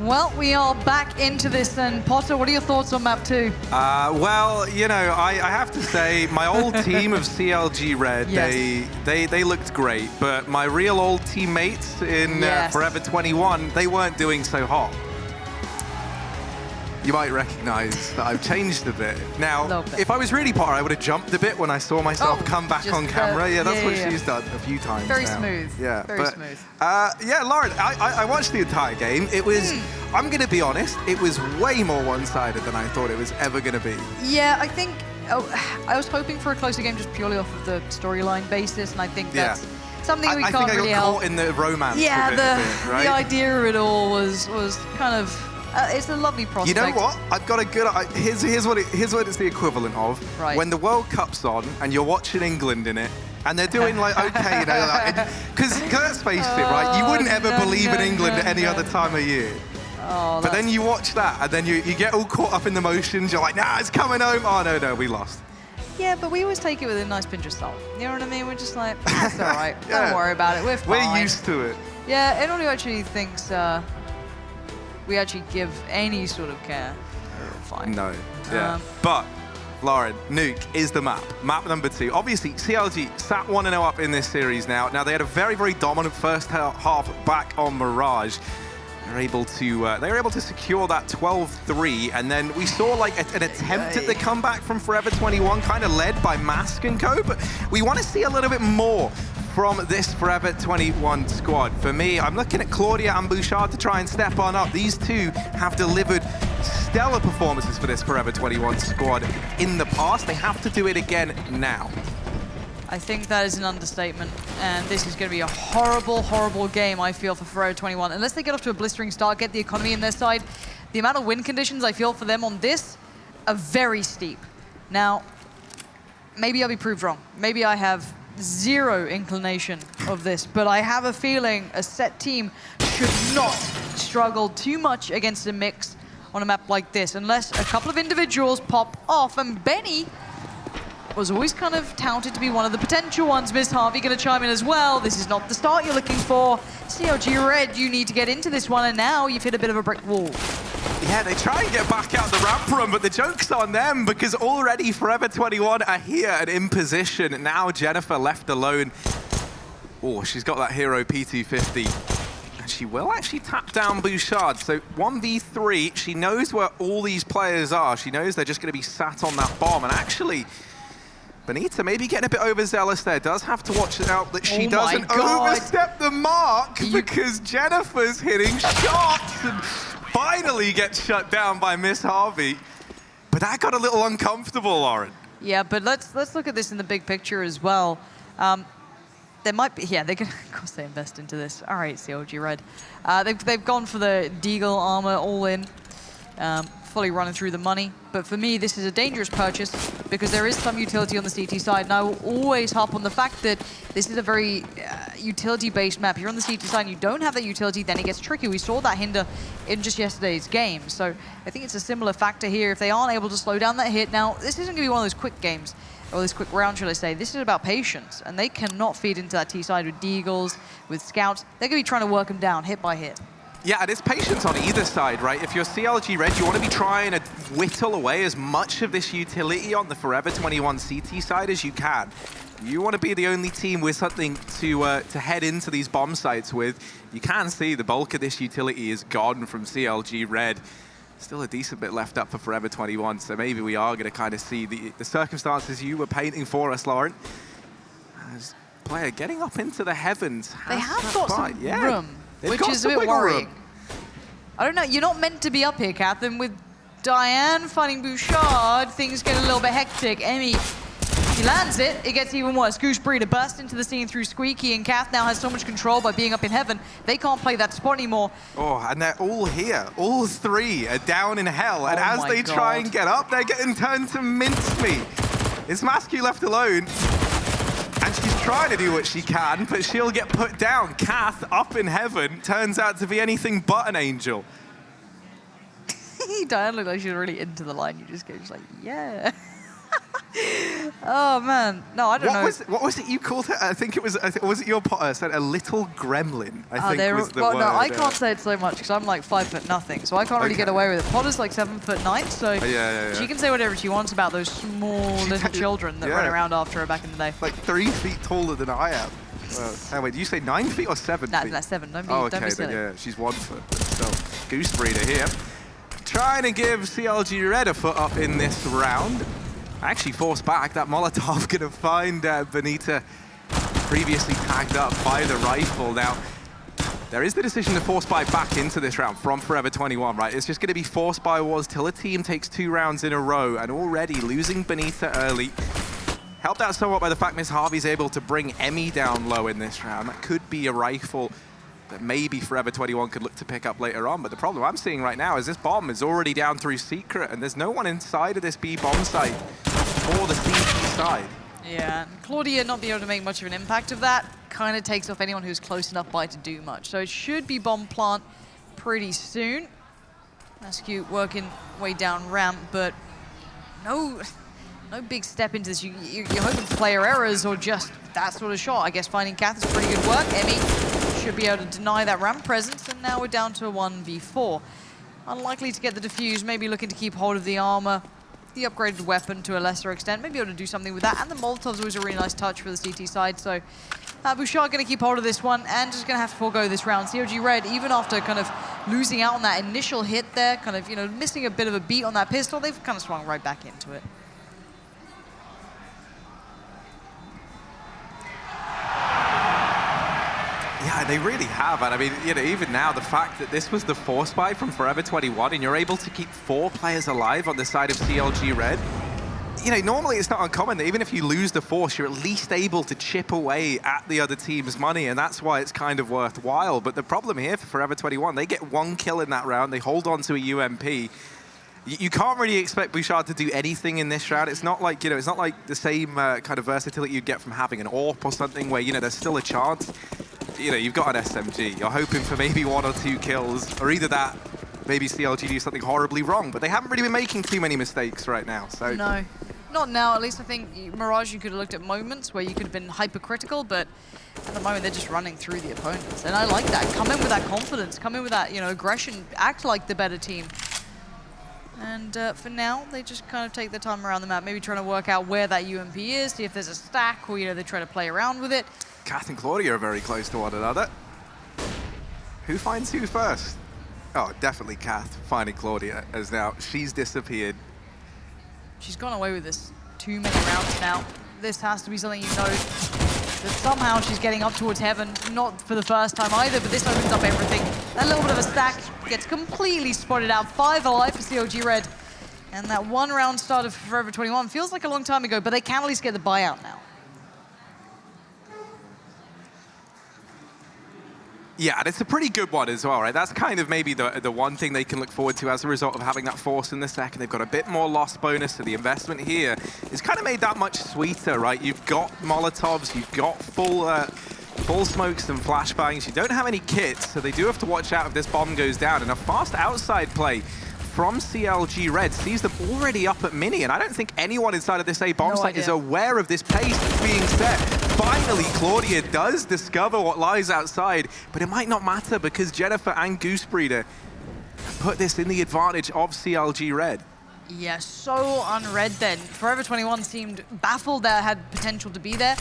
Well, we are back into this then. Potter, what are your thoughts on map 2? Well, you know, I have to say, my old team of CLG Red, Yes. they looked great, but my real old teammates in Yes. Forever21, they weren't doing so hot. You might recognize that I've changed a bit. Now, if I was really Potter, I would have jumped a bit when I saw myself come back on camera. Yeah, that's what she's done a few times Very now. smooth. Yeah, Very smooth. Yeah, Lauren, I watched the entire game. It was, I'm going to be honest, it was way more one-sided than I thought it was ever going to be. Yeah, I think I was hoping for a closer game just purely off of the storyline basis, and I think that's something we can't really help. I think I got caught in the romance yeah, of it, right? The idea of it all was kind of... it's a lovely prospect. You know what? I've got a good... Here's what it's the equivalent of. Right. When the World Cup's on and you're watching England in it, and they're doing like, okay, you know, because let's face it, right? You wouldn't ever believe in England at any other time of year. Oh, but then you watch that, and then you get all caught up in the motions. You're like, nah, it's coming home. Oh, no, we lost. Yeah, but we always take it with a nice pinch of salt. You know what I mean? We're just like, that's all right. Don't worry about it. We're fine. We're used to it. Yeah, anyone who actually thinks we actually give any sort of care, fine. No, yeah. But, Lauren, Nuke is the map. Map number 2. Obviously, CLG sat 1-0 up in this series now. Now, they had a very, very dominant first half back on Mirage. They were able to secure that 12-3, and then we saw like an attempt at the comeback from Forever21, kind of led by Mask and co, but we want to see a little bit more from this Forever21 squad. For me, I'm looking at Claudia and Bouchard to try and step on up. These two have delivered stellar performances for this Forever21 squad in the past. They have to do it again now. I think that is an understatement, and this is going to be a horrible, horrible game, I feel, for Forever21. Unless they get off to a blistering start, get the economy in their side, the amount of win conditions I feel for them on this are very steep. Now, maybe I'll be proved wrong. Maybe I have zero inclination of this, but I have a feeling a set team should not struggle too much against a mix on a map like this, unless a couple of individuals pop off, and Benny was always kind of touted to be one of the potential ones. Miss Harvey going to chime in as well. This is not the start you're looking for. CLG Red, you need to get into this one, and now you've hit a bit of a brick wall. Yeah, they try and get back out the ramp run, but the joke's on them because already Forever21 are here and in position. Now Jennifer left alone. Oh, she's got that hero P250. And she will actually tap down Bouchard. So 1v3, she knows where all these players are. She knows they're just going to be sat on that bomb. And actually, Benita maybe getting a bit overzealous there. Does have to watch out that she doesn't overstep the mark because Jennifer's hitting shots and finally gets shut down by Miss Harvey. But that got a little uncomfortable, Lauren. Yeah, but let's look at this in the big picture as well. There might be, yeah, they can, of course they invest into this. All right, CLG Red. They've gone for the Deagle armor all in. Fully running through the money. But for me, this is a dangerous purchase because there is some utility on the CT side. And I will always harp on the fact that this is a very utility-based map. You're on the CT side and you don't have that utility, then it gets tricky. We saw that hinder in just yesterday's game. So I think it's a similar factor here. If they aren't able to slow down that hit, now this isn't going to be one of those quick games, or this quick round, should I say. This is about patience. And they cannot feed into that T side with Deagles, with Scouts. They're going to be trying to work them down hit by hit. Yeah, and it's patience on either side, right? If you're CLG Red, you want to be trying to whittle away as much of this utility on the Forever21 CT side as you can. You want to be the only team with something to head into these bomb sites with. You can see the bulk of this utility is gone from CLG Red. Still a decent bit left up for Forever21, so maybe we are going to kind of see the circumstances you were painting for us, Lauren. As player getting up into the heavens. They have got some room. Which is a bit worrying. I don't know, you're not meant to be up here, Kath, and with Diane finding Bouchard, things get a little bit hectic. Emmy, he lands it, it gets even worse. Goose Breeder burst into the scene through Squeaky, and Kath now has so much control by being up in heaven, they can't play that spot anymore. Oh, and they're all here. All three are down in hell, and as they try and get up, they're getting turned to mincemeat. It's Mascu left alone. And she's trying to do what she can, but she'll get put down. Kath, up in heaven, turns out to be anything but an angel. Diane looked like she was really into the line. You just go, just like, yeah. Oh man, no, I don't know. What was it you called it? I think it was it your Potter said a little gremlin? I think was the well, word. no, I can't say it so much because I'm like 5'0", so I can't really get away with it. Potter's like 7'9", so she can say whatever she wants about those small little children that run around after her back in the day. Like 3 feet taller than I am. Anyway, did you say 9 feet or 7 feet? That's 7. Don't be silly. Then, yeah, she's 1 foot. So, Goose Breeder here, trying to give CLG Red a foot up in this round. Actually forced back. That Molotov gonna find Benita, previously tagged up by the rifle. Now, there is the decision to force buy back into this round from Forever21, right? It's just gonna be force buy wars till a team takes 2 rounds in a row, and already losing Benita early. Helped out somewhat by the fact Miss Harvey's able to bring Emmy down low in this round. That could be a rifle that maybe Forever21 could look to pick up later on. But the problem I'm seeing right now is this bomb is already down through Secret, and there's no one inside of this B bomb site for the CT side. Yeah, Claudia not being able to make much of an impact of that kind of takes off anyone who's close enough by to do much. So it should be bomb plant pretty soon. SQ working way down ramp, but no big step into this. You're hoping for player errors or just that sort of shot. I guess finding Kath is pretty good work. Emmy should be able to deny that ramp presence, and now we're down to a 1v4. Unlikely to get the defuse, maybe looking to keep hold of the armor, the upgraded weapon to a lesser extent, maybe able to do something with that. And the Molotov's always a really nice touch for the CT side, so Bouchard going to keep hold of this one and just going to have to forego this round. CLG Red, even after kind of losing out on that initial hit there, kind of, missing a bit of a beat on that pistol, they've kind of swung right back into it. Yeah, they really have. And I mean, even now, the fact that this was the force buy from Forever21 and you're able to keep 4 players alive on the side of CLG Red, normally it's not uncommon that even if you lose the force, you're at least able to chip away at the other team's money, and that's why it's kind of worthwhile. But the problem here for Forever21, they get 1 kill in that round, they hold on to a UMP. You can't really expect Bouchard to do anything in this round. It's not like, it's not like the same kind of versatility you'd get from having an AWP or something where, there's still a chance. You've got an SMG. You're hoping for maybe 1 or 2 kills, or either that, maybe CLG do something horribly wrong, but they haven't really been making too many mistakes right now, so. No, not now. At least I think Mirage, you could have looked at moments where you could have been hypercritical, but at the moment they're just running through the opponents. And I like that. Come in with that confidence, come in with that, aggression, act like the better team. And for now, they just kind of take their time around the map, maybe trying to work out where that UMP is, see if there's a stack, or they try to play around with it. Kath and Claudia are very close to one another. Who finds who first? Oh, definitely Kath finding Claudia, as now she's disappeared. She's gone away with this too many rounds now. This has to be something that somehow she's getting up towards heaven. Not for the first time either, but this opens up everything. That little bit of a stack gets completely spotted out. 5 alive for CLG Red. And that 1 round start of Forever21 feels like a long time ago, but they can at least get the buyout now. Yeah, and it's a pretty good one as well, right? That's kind of maybe the one thing they can look forward to as a result of having that force in the second. They've got a bit more loss bonus, so the investment here is kind of made that much sweeter, right? You've got Molotovs, you've got full smokes and flashbangs. You don't have any kits, so they do have to watch out if this bomb goes down. And a fast outside play from CLG Red sees them already up at Mini, and I don't think anyone inside of this A bomb site is aware of this pace that's being set. Finally, Claudia does discover what lies outside, but it might not matter because Jennifer and Goose Breeder put this in the advantage of CLG Red. Yeah, so unread then. Forever21 seemed baffled that had potential to be there.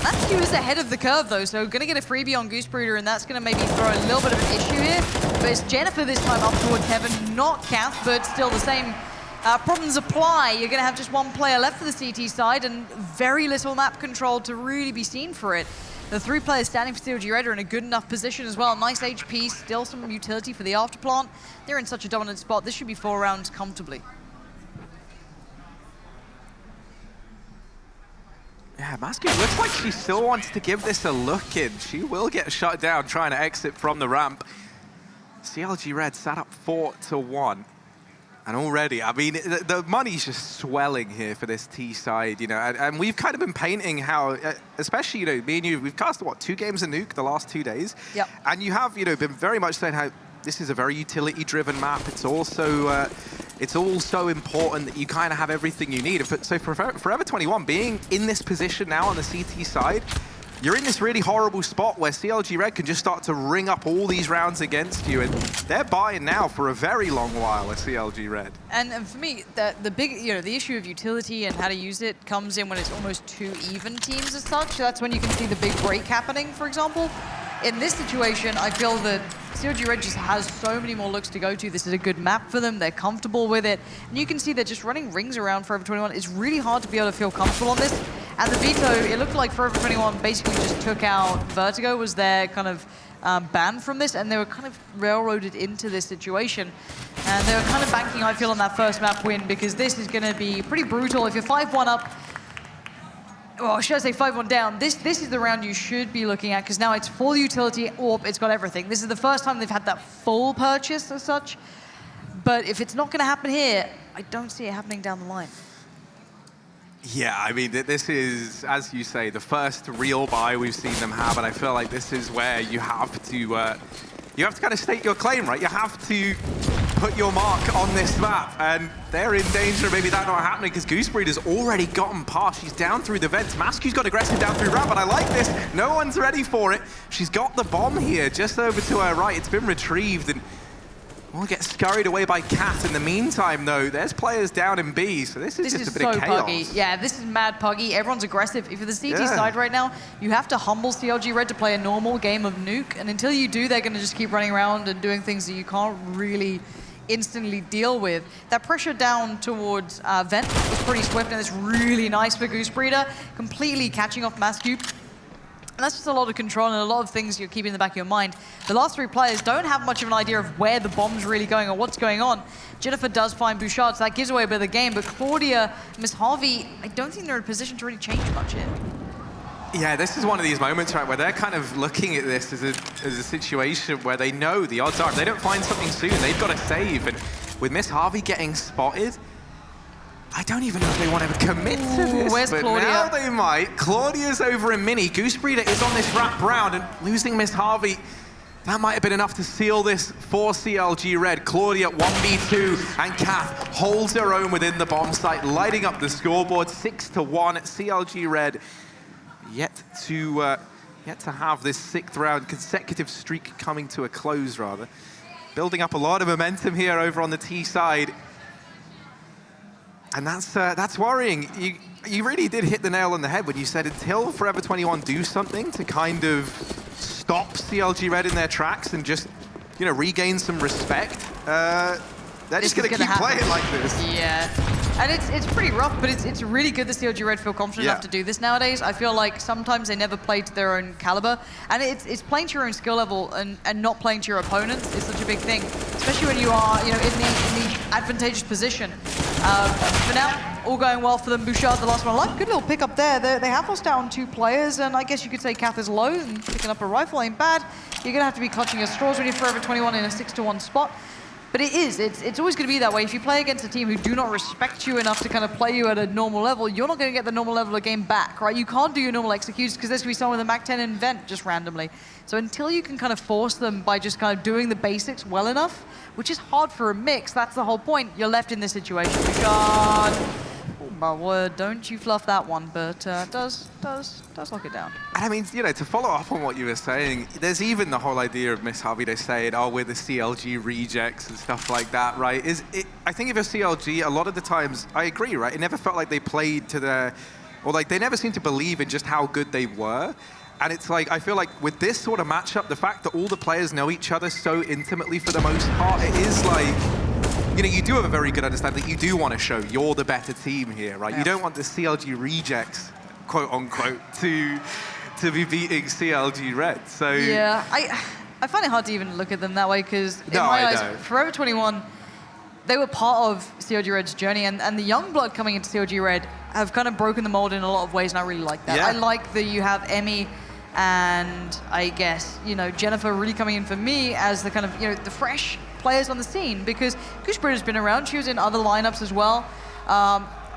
That's was ahead of the curve though, so gonna get a freebie on Goose Breeder, and that's gonna maybe throw a little bit of an issue here. But it's Jennifer this time up towards heaven, not Kath, but still the same problems apply. You're gonna have just 1 player left for the CT side and very little map control to really be seen for it. The 3 players standing for CLG Red are in a good enough position as well. Nice HP, still some utility for the afterplant. They're in such a dominant spot. This should be 4 rounds comfortably. Yeah, Masky looks like she still wants to give this a look in. She will get shut down trying to exit from the ramp. CLG Red sat up 4-1. And already, I mean, the money's just swelling here for this T side, and we've kind of been painting how, especially, me and you, we've cast, 2 games of Nuke the last 2 days? Yep. And you have, been very much saying how this is a very utility-driven map. It's also, it's all so important that you kind of have everything you need. So for Forever21, being in this position now on the CT side, you're in this really horrible spot where CLG Red can just start to ring up all these rounds against you, and they're buying now for a very long while, at CLG Red. And for me, the big, the issue of utility and how to use it comes in when it's almost two even teams as such. That's when you can see the big break happening, for example. In this situation, I feel that CLG Red just has so many more looks to go to. This is a good map for them. They're comfortable with it. And you can see they're just running rings around Forever21. It's really hard to be able to feel comfortable on this. And the veto, it looked like Forever21 basically just took out Vertigo, was their kind of ban from this, and they were kind of railroaded into this situation. And they were kind of banking, I feel, on that first map win, because this is going to be pretty brutal. If you're 5-1 up, or should I say 5-1 down, this is the round you should be looking at, because now it's full utility, AWP, it's got everything. This is the first time they've had that full purchase as such. But if it's not going to happen here, I don't see it happening down the line. Yeah, I mean, this is, as you say, the first real buy we've seen them have, and I feel like this is where you have to kind of state your claim, right? You have to put your mark on this map, and they're in danger of maybe that not happening, because Goosebreeder's already gotten past. She's down through the vents. Mascu's got aggressive down through ramp, but I like this. No one's ready for it. She's got the bomb here, just over to her right. It's been retrieved, and we'll get scurried away by Cat. In the meantime, though, there's players down in B, so this is just a bit of chaos. Puggy. Yeah, this is mad puggy. Everyone's aggressive. If you're the CT side right now, you have to humble CLG Red to play a normal game of Nuke, and until you do, they're going to just keep running around and doing things that you can't really instantly deal with. That pressure down towards Vent was pretty swift, and it's really nice for Goosebreeder, completely catching off Mascu. And that's just a lot of control and a lot of things you're keeping in the back of your mind. The last three players don't have much of an idea of where the bomb's really going or what's going on. Jennifer does find Bouchard, so that gives away a bit of the game, but Claudia, Miss Harvey, I don't think they're in a position to really change much here. Yeah, this is one of these moments, right, where they're kind of looking at this as a situation where they know the odds are, if they don't find something soon, they've got to save. And with Miss Harvey getting spotted, I don't even know if they want to commit to this, where's but Claudia? now they might. Claudia's over in Mini. Goosebreeder is on this wrap round, and losing Miss Harvey, that might have been enough to seal this for CLG Red. Claudia 1v2, and Kath holds her own within the bomb site, lighting up the scoreboard 6-1. CLG Red yet to have this 6th round consecutive streak coming to a close, rather. Building up a lot of momentum here over on the T side. And that's worrying. You really did hit the nail on the head when you said until Forever21 do something to kind of stop CLG Red in their tracks and just, regain some respect, they're just going to keep playing like this. Yeah. And it's pretty rough, but it's really good that CLG Red feel confident enough to do this nowadays. I feel like sometimes they never play to their own caliber, and it's playing to your own skill level and not playing to your opponents is such a big thing, especially when you are in the advantageous position. For now, all going well for them. Bouchard, the last one alive. Good little pick up there. They have lost down 2 players, and I guess you could say Kath is low, and picking up a rifle ain't bad. You're going to have to be clutching your straws when you're Forever21 in a 6-1 spot. But it's always going to be that way. If you play against a team who do not respect you enough to kind of play you at a normal level, you're not going to get the normal level of game back, right? You can't do your normal executes because there's going to be someone with a Mac 10 and Vent just randomly. So until you can kind of force them by just kind of doing the basics well enough, which is hard for a mix, that's the whole point, you're left in this situation. God, oh my word, don't you fluff that one, but does lock it down. And I mean, to follow up on what you were saying, there's even the whole idea of Miss Harvey, they saying, oh, we're the CLG rejects and stuff like that, right? I think if you're CLG, a lot of the times, I agree, right? It never felt like they played to their, or like they never seemed to believe in just how good they were. And it's like, I feel like with this sort of matchup, the fact that all the players know each other so intimately for the most part, it is like, you do have a very good understanding that you do want to show you're the better team here, right? Yeah. You don't want the CLG rejects, quote unquote, to be beating CLG Red. So yeah, I find it hard to even look at them that way because in my eyes, Forever21, they were part of CLG Red's journey, and the young blood coming into CLG Red have kind of broken the mold in a lot of ways, and I really like that. Yeah. I like that you have Emmy and I guess, Jennifer really coming in for me as the kind of, the fresh players on the scene, because Goosebreeder's been around. She was in other lineups as well.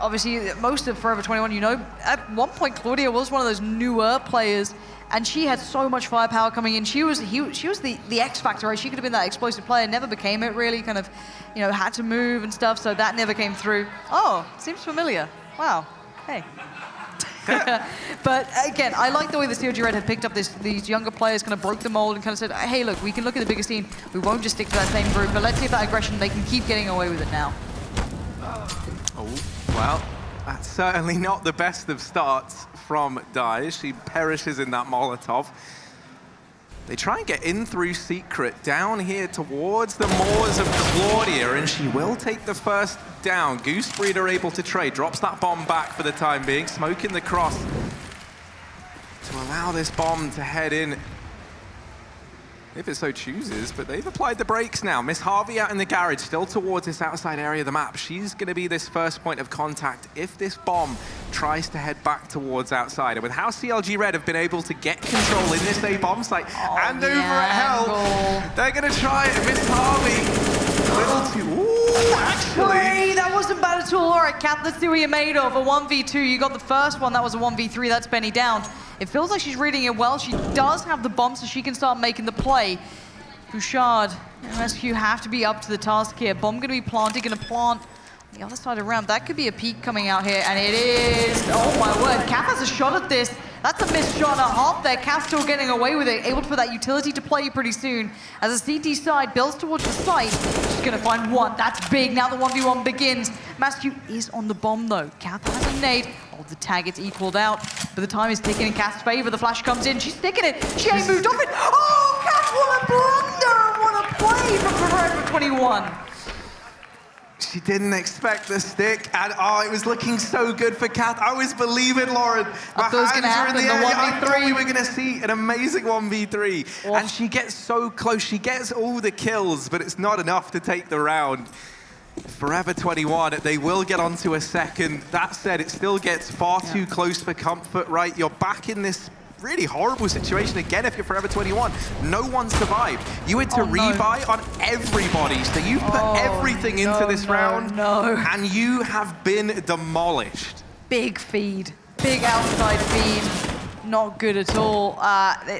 obviously, most of Forever 21, you know, at one point, Claudia was one of those newer players, and she had so much firepower coming in. She was the X factor, right? She could have been that explosive player, never became it really, kind of, you know, had to move and stuff, so that never came through. Oh, seems familiar. Wow. Hey. But again, I like the way the CLG Red had picked up these younger players, kind of broke the mold and kind of said, hey, look, we can look at the biggest team. We won't just stick to that same group, but let's see if that aggression, they can keep getting away with it now. Oh, well, that's certainly not the best of starts from Dye. She perishes in that Molotov. They try and get in through Secret, down here towards the moors of Claudia, and she will take the first down. Goose Breeder able to trade, drops that bomb back for the time being, smoking the cross to allow this bomb to head in if it so chooses, but they've applied the brakes now. Miss Harvey out in the garage, still towards this outside area of the map. She's going to be this first point of contact if this bomb tries to head back towards outside. And with how CLG Red have been able to get control in this A bomb site and over at Hell, they're going to try it. Miss Harvey, a little too... Ooh, actually... Hey, that wasn't bad at all. All right, Kat, let's see what you're made of. A 1v2, you got the first one. That was a 1v3. That's Benny down. It feels like she's reading it well. She does have the bomb, so she can start making the play. Bouchard and Rescue have to be up to the task here. Bomb going to be planted, going to plant on the other side of the round. That could be a peek coming out here, and it is. Oh my word, Cap has a shot at this. That's a missed shot and a half there. Cap still getting away with it, able to put that utility to play pretty soon. As the CT side builds towards the site, she's going to find one. That's big. Now the 1v1 begins. Mascu is on the bomb though. Cap has a nade. Oh, the tag gets equaled out, but the time is ticking in Cap's favor. The flash comes in. She's sticking it. She ain't moved off it. Oh, Cap, what a blunder! What a play from Forever 21. She didn't expect the stick, and oh, it was looking so good for Kat. I was believing, Lauren. My hands gonna happen, were in the air. I 1v3. thought we were going to see an amazing 1v3. Oh. And she gets so close. She gets all the kills, but it's not enough to take the round. Forever 21, they will get onto a second. That said, it still gets far too close for comfort, right? You're back in this really horrible situation again if you're Forever 21. No one survived. You had to rebuy on everybody, so you've put everything into this round, and you have been demolished. Big feed, big outside feed, not good at all.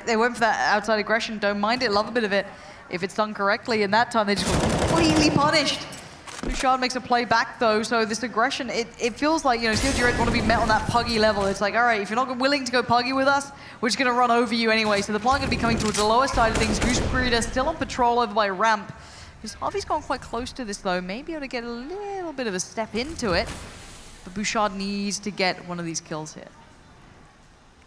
They went for that outside aggression, don't mind it, love a bit of it if it's done correctly, and that time they just got completely punished. Bouchard makes a play back though, so this aggression, it feels like, you know, CLG Red want to be met on that puggy level. It's like, all right, if you're not willing to go puggy with us, we're just going to run over you anyway. So the plan going to be coming towards the lower side of things. Goose Breeder still on patrol over by ramp. Because Harvey's gone quite close to this though, maybe able to get a little bit of a step into it. But Bouchard needs to get one of these kills here.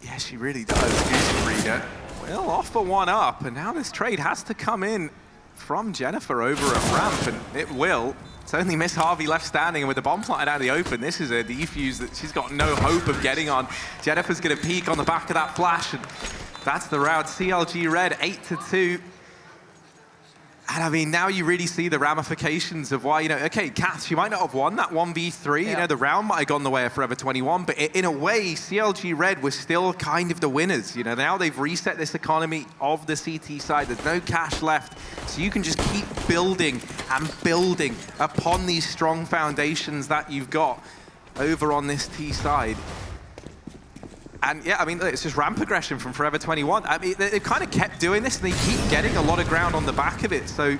Yeah, she really does. Goose Breeder will offer one up, and now this trade has to come in from Jennifer over at ramp, and it will. It's only Miss Harvey left standing, and with the bomb planted out of the open, this is a defuse that she's got no hope of getting on. Jennifer's going to peek on the back of that flash, and that's the round. CLG Red 8-2. And I mean, now you really see the ramifications of why, you know, okay, Kat, she might not have won that 1v3, you know, the round might have gone the way of Forever 21, but in a way, CLG Red was still kind of the winners, you know. Now they've reset this economy of the CT side, there's no cash left, so you can just keep building and building upon these strong foundations that you've got over on this T side. And yeah, I mean, it's just ramp aggression from Forever 21. I mean, they've kind of kept doing this, and they keep getting a lot of ground on the back of it, so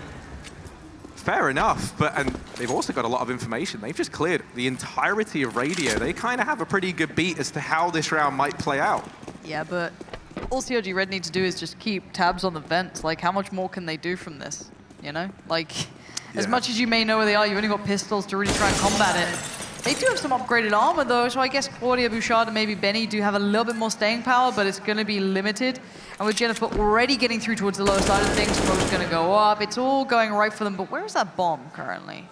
fair enough. And they've also got a lot of information. They've just cleared the entirety of radio. They kind of have a pretty good beat as to how this round might play out. Yeah, but all CLG Red need to do is just keep tabs on the vents. Like, how much more can they do from this, you know? Like, as much as you may know where they are, you've only got pistols to really try and combat it. They do have some upgraded armor though, so I guess Claudia, Bouchard, and maybe Benny do have a little bit more staying power, but it's going to be limited. And with Jennifer already getting through towards the lower side of things, smoke's going to go up. It's all going right for them, but where is that bomb currently?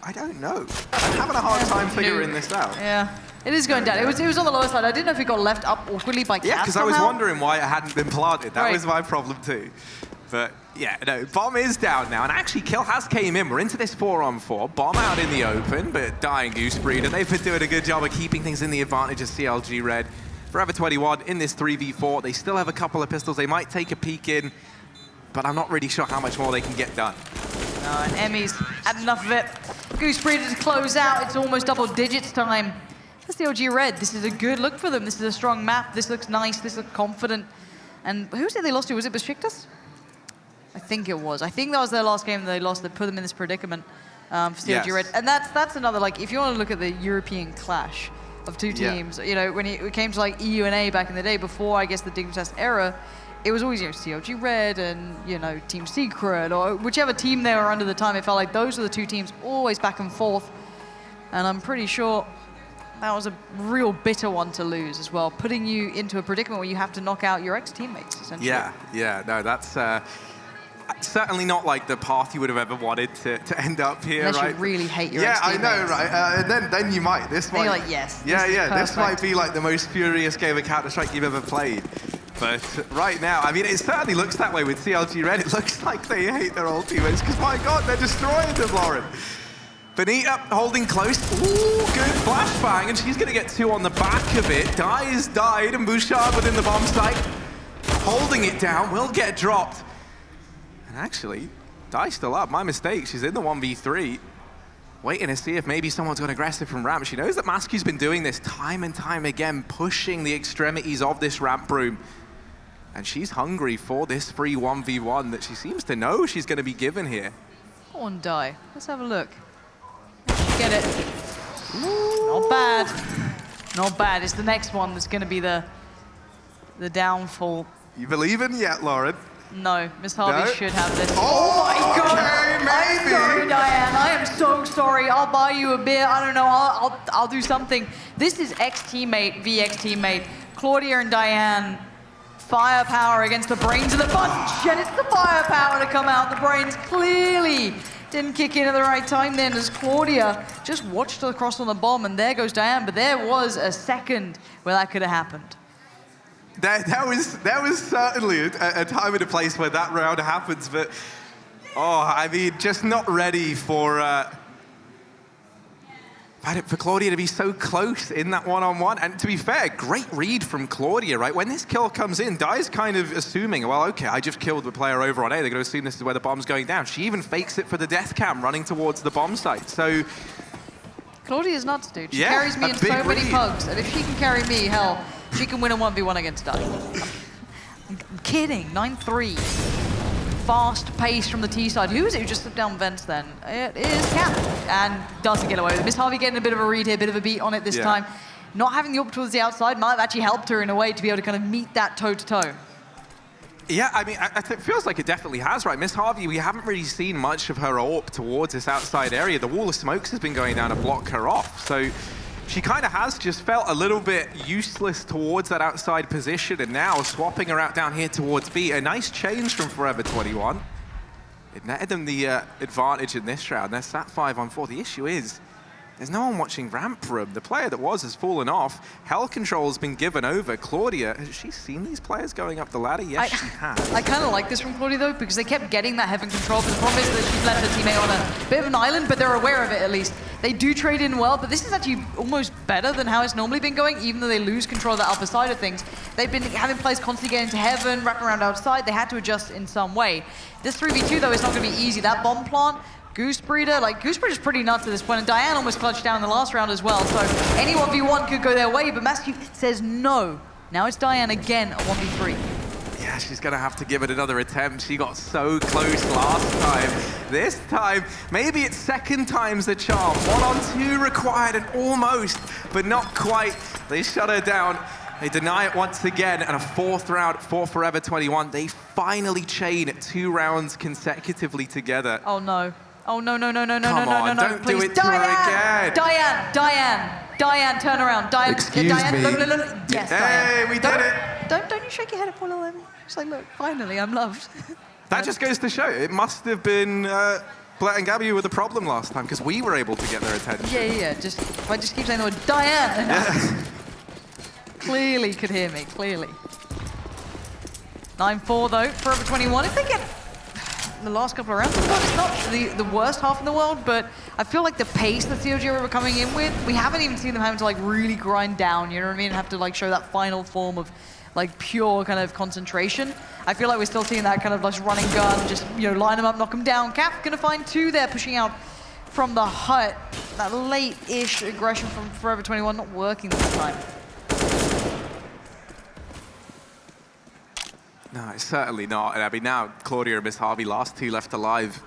I don't know. I'm having a hard time figuring this out. Yeah, it is going down. It was on the lower side. I didn't know if it got left up awkwardly by Kat. Yeah, because I was wondering why it hadn't been planted. That was my problem too. But yeah, no, bomb is down now, and actually kill has came in. We're into this 4-on-4. Bomb out in the open, but dying Goose Breeder. They've been doing a good job of keeping things in the advantage of CLG Red. Forever 21 in this 3v4. They still have a couple of pistols. They might take a peek in, but I'm not really sure how much more they can get done. And Emmy's Had enough of it. Goose Breeder to close out. It's almost double digits time. That's the CLG Red. This is a good look for them. This is a strong map. This looks nice. This looks confident. And who was it they lost to? Was it Besiktas? I think it was. I think that was their last game they lost that put them in this predicament for CLG Red. And that's another, like, if you want to look at the European clash of two teams, you know, when it came to like EU and A back in the day, before I guess the Dignitas era, it was always, you know, CLG Red and, you know, Team Secret or whichever team they were under the time. It felt like those were the two teams always back and forth. And I'm pretty sure that was a real bitter one to lose as well, putting you into a predicament where you have to knock out your ex-teammates, essentially. Yeah, no, that's certainly not like the path you would have ever wanted to end up here, Unless right? you really hate your ex-teammates. ex-teammates. I know, right? And then you might. This might. You're like, yes. This might be like the most furious game of Counter-Strike you've ever played. But right now, I mean, it certainly looks that way with CLG Red. It looks like they hate their old teammates because, my God, they're destroying them, Lauren. Benita holding close. Ooh, good flashbang, and she's going to get two on the back of it. Dies died, and Bouchard within the bomb site. Holding it down, will get dropped. And actually, Di's still up. My mistake, she's in the 1v3. Waiting to see if maybe someone's got aggressive from ramp. She knows that Maskey's been doing this time and time again, pushing the extremities of this ramp room. And she's hungry for this free 1v1 that she seems to know she's going to be given here. Go on, Di. Let's have a look. Get it. Ooh. Not bad. Not bad. It's the next one that's going to be the downfall. You believing yet, Lauren? No, Miss Harvey should have this. Oh my God! Okay, maybe. I'm sorry, Diane. I am so sorry. I'll buy you a beer. I don't know. I'll do something. This is ex-teammate v ex-teammate. Claudia and Diane. Firepower against the brains of the bunch, and it's the firepower to come out. The brains clearly didn't kick in at the right time then, as Claudia just watched across on the bomb, and there goes Diane. But there was a second where that could have happened. That was certainly a time and a place where that round happens, but I mean, just not ready for Claudia to be so close in that one-on-one. And to be fair, great read from Claudia, right? When this kill comes in, Di's kind of assuming, well, okay, I just killed the player over on A. They're going to assume this is where the bomb's going down. She even fakes it for the death cam, running towards the bomb site. So Claudia's nuts, dude. She carries me in so many pugs, and if she can carry me, hell, she can win a 1v1 against Di. I'm kidding. 9-3. Fast pace from the T side. Who is it who just slipped down vents then? It is Cap, and doesn't get away with it. Miss Harvey getting a bit of a read here, a bit of a beat on it this time. Not having the up towards the outside might have actually helped her in a way to be able to kind of meet that toe-to-toe. Yeah, I mean, it feels like it definitely has, right? Miss Harvey, we haven't really seen much of her AWP towards this outside area. The wall of smokes has been going down to block her off. So she kind of has just felt a little bit useless towards that outside position, and now swapping her out down here towards B. A nice change from Forever21. It netted them the advantage in this round. They're sat 5-on-4. The issue is, there's no one watching ramp room. The player that has fallen off. Hell control's been given over. Claudia, has she seen these players going up the ladder? Yes, she has. I kind of like this from Claudia, though, because they kept getting that heaven control. But the problem is that she's left her teammate on a bit of an island, but they're aware of it at least. They do trade in well, but this is actually almost better than how it's normally been going, even though they lose control of the upper side of things. They've been having players constantly get into heaven, wrap around outside. They had to adjust in some way. This 3v2, though, is not going to be easy. That bomb plant, Goose Breeder is pretty nuts at this point, and Diane almost clutched down in the last round as well, so any 1v1 could go their way, but Mascu says no. Now it's Diane again, a 1v3. Yeah, she's going to have to give it another attempt. She got so close last time. This time, maybe it's second time's the charm. 1-on-2 required, and almost, but not quite. They shut her down. They deny it once again, and a fourth round for Forever21. They finally chain 2 rounds consecutively together. Oh no. Oh no, no, no, no, no, Come no, on, no, no, don't please. do it to her again. Diane, turn around. Diane, Excuse Diane, me. Look. Yes, hey, Diane. We did it. Don't you shake your head at poor little Emmy. Just like, look, finally, I'm loved. That just goes to show, it must have been Blatt and Gabby who were the problem last time, because we were able to get their attention. Yeah. If I just keep saying the word Diane, then clearly could hear me, clearly. 9-4 though, Forever21. If they get the last couple of rounds, it's not the worst half in the world, but I feel like the pace that CLG are coming in with, we haven't even seen them having to like really grind down, you know what I mean? Have to like show that final form of like pure kind of concentration. I feel like we're still seeing that kind of like run and gun, just, you know, line them up, knock them down. Cap gonna find 2 there, pushing out from the hut. That late-ish aggression from Forever 21 not working this time. No, it's certainly not. And I mean, now Claudia and Miss Harvey, last two left alive.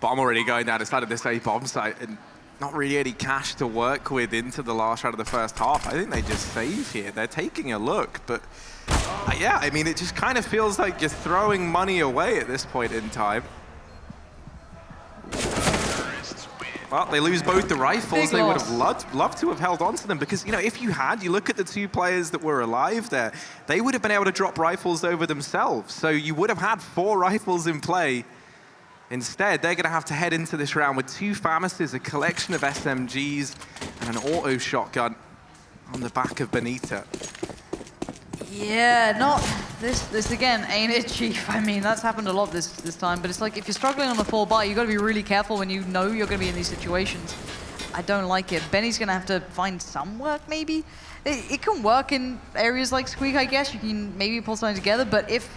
Bomb already going down inside of this A bomb site, and not really any cash to work with into the last round of the first half. I think they just save here. They're taking a look, but yeah, I mean, it just kind of feels like you're throwing money away at this point in time. Well, they lose both the rifles. They would have loved to have held on to them because, you know, if you had, you look at the two players that were alive there, they would have been able to drop rifles over themselves. So you would have had 4 rifles in play. Instead, they're going to have to head into this round with 2 FAMASes, a collection of SMGs, and an auto shotgun on the back of Benita. Yeah, not this again, ain't it, Chief? I mean, that's happened a lot this time, but it's like if you're struggling on the full bar, you've got to be really careful when you know you're going to be in these situations. I don't like it. Benny's going to have to find some work, maybe. It can work in areas like Squeak, I guess. You can maybe pull something together, but if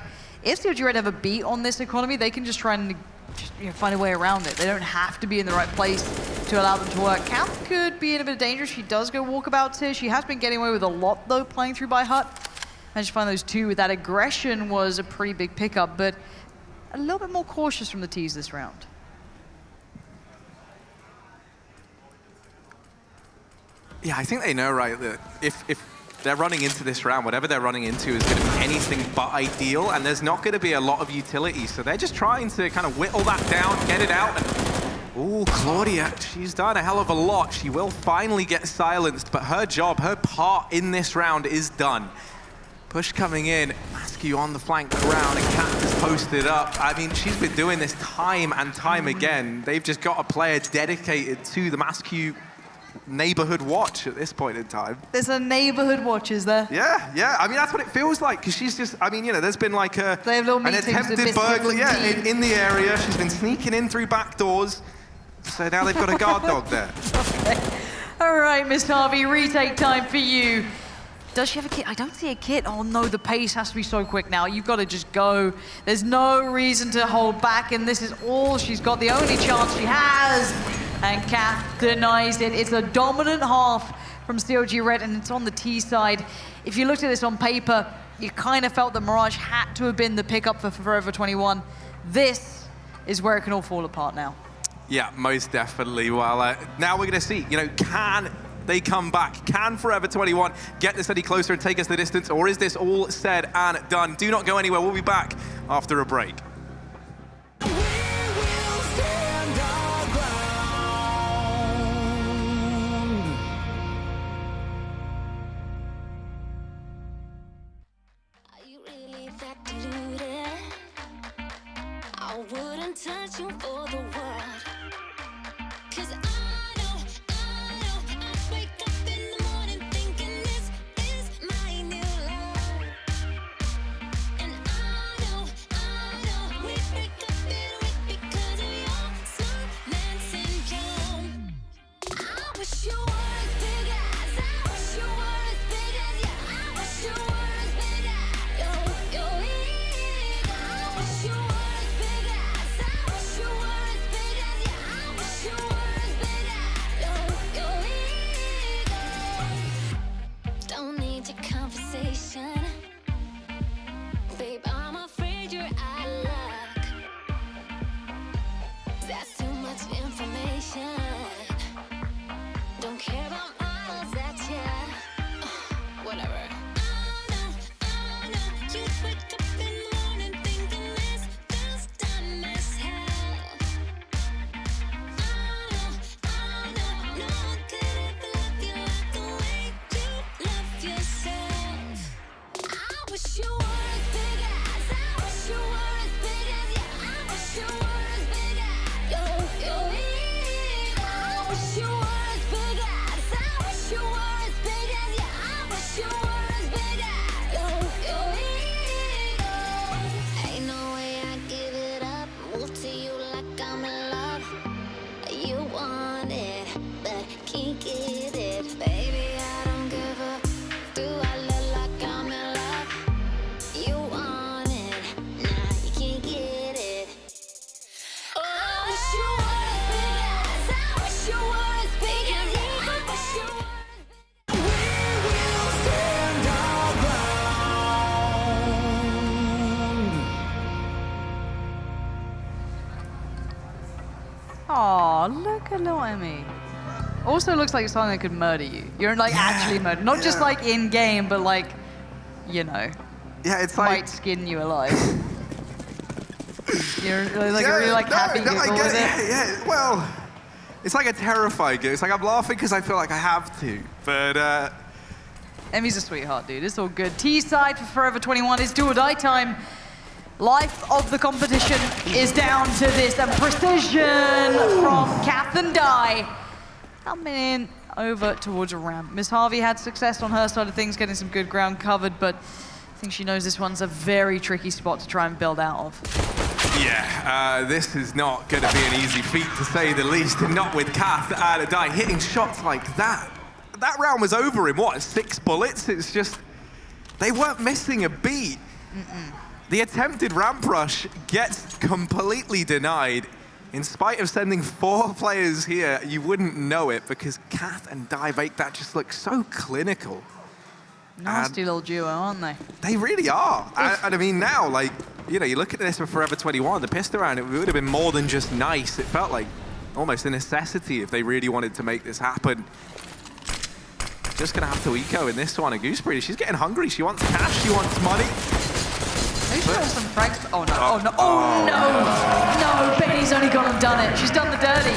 CLG Red have a beat on this economy, they can just try and find a way around it. They don't have to be in the right place to allow them to work. Kath could be in a bit of danger. She does go walkabouts here. She has been getting away with a lot, though, playing through by hut. I just find those 2 with that aggression was a pretty big pickup, but a little bit more cautious from the T's this round. Yeah, I think they know, right, that if they're running into this round, whatever they're running into is going to be anything but ideal, and there's not going to be a lot of utility. So they're just trying to kind of whittle that down, get it out. Ooh, Claudia, she's done a hell of a lot. She will finally get silenced, but her job, her part in this round is done. Push coming in, Mascu on the flank around, and Cat is posted up. I mean, she's been doing this time and time again. They've just got a player dedicated to the Mascu neighborhood watch at this point in time. There's a neighborhood watch, is there? Yeah. I mean, that's what it feels like, because she's just, I mean, you know, there's been like an attempted burglary in the area. She's been sneaking in through back doors. So now they've got a guard dog there. Okay. All right, Miss Harvey, retake time for you. Does she have a kit? I don't see a kit. Oh no, the pace has to be so quick now. You've got to just go. There's no reason to hold back, and this is all she's got, the only chance she has. And Kath denies it. It's a dominant half from CLG Red, and it's on the T side. If you looked at this on paper, you kind of felt that Mirage had to have been the pickup for Forever 21. This is where it can all fall apart now. Yeah, most definitely. Well, now we're going to see, you know, can they come back? Can Forever 21 get this any closer and take us the distance, or is this all said and done? Do not go anywhere. We'll be back after a break. I wouldn't touch you for the world. 'Cause I wake up in the morning thinking this is my new love. And I know we break up in a week because of your snowman syndrome. I wish you were as big as, I wish you were as big as, yeah, I wish you were as big as your ego. I wish you were as big as, I wish you were as big as, yeah, I wish you were as big as your ego. Don't need your conversation, babe, I'm afraid you're out of luck. That's too much information. Don't care about models, that's whatever. I know, you wake up in the morning thinking this feels dumb as hell. I know, no one could ever love you like the way you love yourself. I wish you were as big as, I wish you were as big as, yeah, I wish you were as big as your ego. I wish you were as big as, I wish you were as big as, yeah, I wish you were as big as your ego. Ain't no way I give it up, move to you like I'm in love. You want it, but can't get it. Baby, I don't give a, do I look like I'm in love? Aw, look at little Emmy. Also looks like something that could murder you. You're like actually murder, not just like in game, but like, you know, it's like might skin you alive. You're like a really like happy giggle with it. Yeah, well, it's like a terrified giggle. It's like I'm laughing because I feel like I have to, but. Emmy's a sweetheart, dude. It's all good. T side for Forever 21 is do or die time. Life of the competition is down to this, and precision from Kath and Die. Coming in over towards a ramp. Miss Harvey had success on her side of things, getting some good ground covered, but I think she knows this one's a very tricky spot to try and build out of. Yeah, this is not going to be an easy feat, to say the least, and not with Kath and Die hitting shots like that. That round was over in, what, 6 bullets? It's just, they weren't missing a beat. The attempted ramp rush gets completely denied. In spite of sending 4 players here, you wouldn't know it because Kath and Die make that just look so clinical. Nasty little duo, aren't they? They really are. And I mean, now, like, you know, you look at this for Forever 21, the pistol round, it would have been more than just nice. It felt like almost a necessity if they really wanted to make this happen. Just gonna have to eco in this one. A Gooseberry, she's getting hungry. She wants cash, she wants money. Maybe she wants some frags. Oh no, oh no, oh no! No, Benny's only gone and done it. She's done the dirty.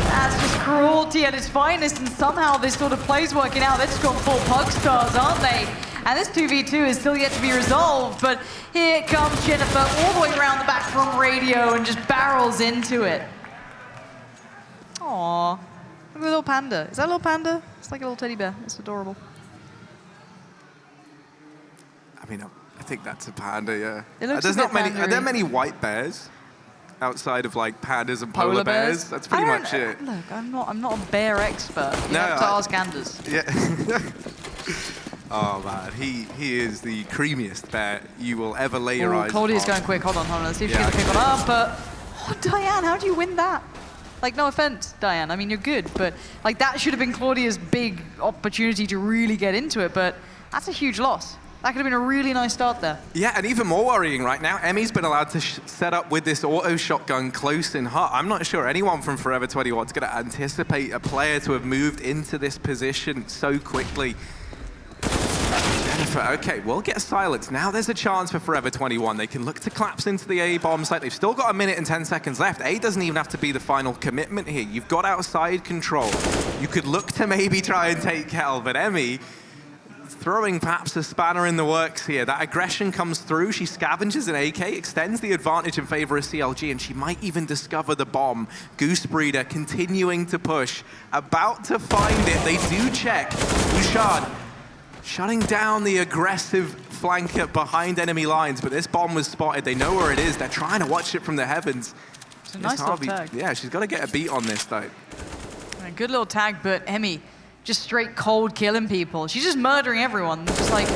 That's just cruelty at its finest, and somehow this sort of play's working out. They've just gone full pug stars, aren't they? And this 2v2 is still yet to be resolved, but here comes Jennifer all the way around the back from radio and just barrels into it. Aww. Look at the little panda. Is that a little panda? It's like a little teddy bear. It's adorable. I mean, I think that's a panda, yeah. It looks There's a bit not many. Are there pandery. many white bears outside of like pandas and polar bears? That's pretty much it. Look, I'm not a bear expert. You have to ask Anders. Yeah. Oh man, he is the creamiest bear you will ever lay your eyes on. Claudia's going quick. Hold on. Let's see if she can pick one up. But Diane, how do you win that? Like, no offense, Diane. I mean, you're good, but like that should have been Claudia's big opportunity to really get into it. But that's a huge loss. That could have been a really nice start there. Yeah, and even more worrying right now, Emmy's been allowed to set up with this auto shotgun close in hut. I'm not sure anyone from Forever 21 is going to anticipate a player to have moved into this position so quickly. Jennifer, okay, we'll get silence. Now there's a chance for Forever 21. They can look to collapse into the A bomb site. They've still got 1 minute and 10 seconds left. A doesn't even have to be the final commitment here. You've got outside control. You could look to maybe try and take Kel, but Emmy throwing perhaps a spanner in the works here. That aggression comes through. She scavenges an AK, extends the advantage in favor of CLG, and she might even discover the bomb. Goose Breeder continuing to push, about to find it. They do check. Bouchard shutting down the aggressive flanker behind enemy lines, but this bomb was spotted. They know where it is. They're trying to watch it from the heavens. It's a nice little tag. Yeah, she's got to get a beat on this, though. A good little tag, but Emmy just straight cold killing people. She's just murdering everyone. Just like,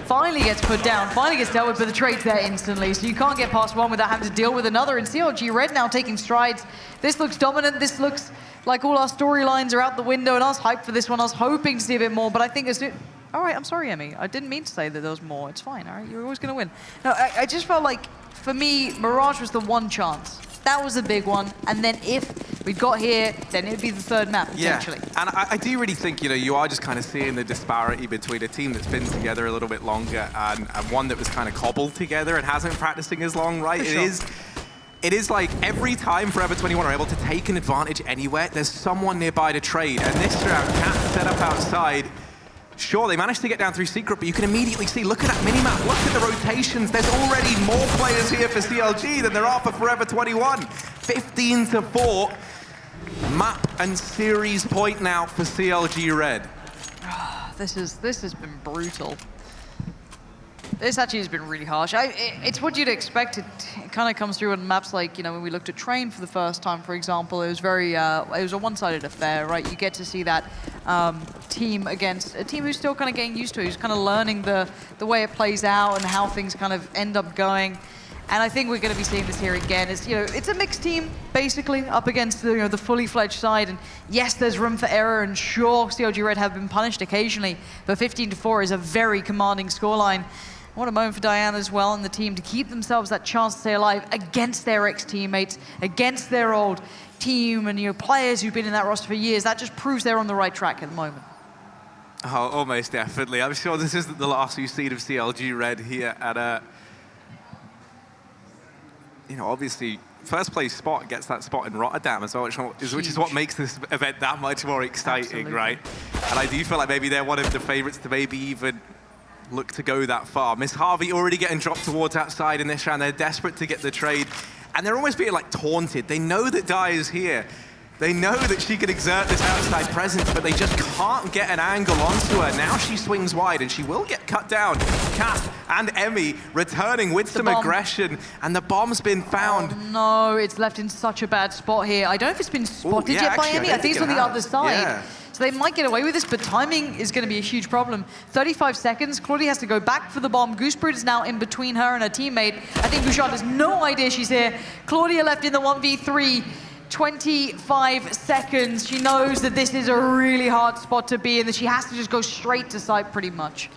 finally gets put down, finally gets dealt with, but the trade's there instantly. So you can't get past one without having to deal with another. And CLG Red now taking strides. This looks dominant. This looks like all our storylines are out the window, and I was hyped for this one. I was hoping to see a bit more, but I think as soon... All right, I'm sorry, Emmy. I didn't mean to say that there was more. It's fine, all right? You're always going to win. No, I just felt like, for me, Mirage was the one chance. That was a big one. And then if we got here, then it would be the third map, potentially. Yeah, and I do really think, you know, you are just kind of seeing the disparity between a team that's been together a little bit longer and one that was kind of cobbled together and hasn't practicing as long, right? It is like every time Forever 21 are able to take an advantage anywhere, there's someone nearby to trade. And this round, Cat set up outside. Sure, they managed to get down through Secret, but you can immediately see, look at that minimap, look at the rotations. There's already more players here for CLG than there are for Forever 21. 15-4. Map and series point now for CLG Red. This has been brutal. This actually has been really harsh. It's what you'd expect. It kind of comes through on maps like, you know, when we looked at Train for the first time, for example, it was very, it was a one-sided affair, right? You get to see that team against a team who's still kind of getting used to it, who's kind of learning the way it plays out and how things kind of end up going. And I think we're going to be seeing this here again. It's, you know, it's a mixed team, basically, up against the, you know, the fully fledged side. And yes, there's room for error, and sure, CLG Red have been punished occasionally, but 15-4 is a very commanding scoreline. What a moment for Diane as well and the team to keep themselves that chance to stay alive against their ex-teammates, against their old team and players who've been in that roster for years. That just proves they're on the right track at the moment. Oh, almost definitely. I'm sure this isn't the last we've seen of CLG Red here at obviously, first place spot gets that spot in Rotterdam as well, which is what makes this event that much more exciting, Absolutely. right? And I do feel like maybe they're one of the favorites to maybe even look to go that far. Miss Harvey already getting dropped towards outside in this round. They're desperate to get the trade, and they're almost being like taunted. They know that Dai is here. They know that she can exert this outside presence, but they just can't get an angle onto her. Now she swings wide, and she will get cut down. Kath and Emmy returning with some aggression, and the bomb's been found. Oh, no, it's left in such a bad spot here. I don't know if it's been spotted yet by Emmy. I think it's on the other side. Yeah. So they might get away with this, but timing is going to be a huge problem. 35 seconds, Claudia has to go back for the bomb. Goosebrute is now in between her and her teammate. I think Bouchard has no idea she's here. Claudia left in the 1v3. 25 seconds. She knows that this is a really hard spot to be in, that she has to just go straight to site pretty much.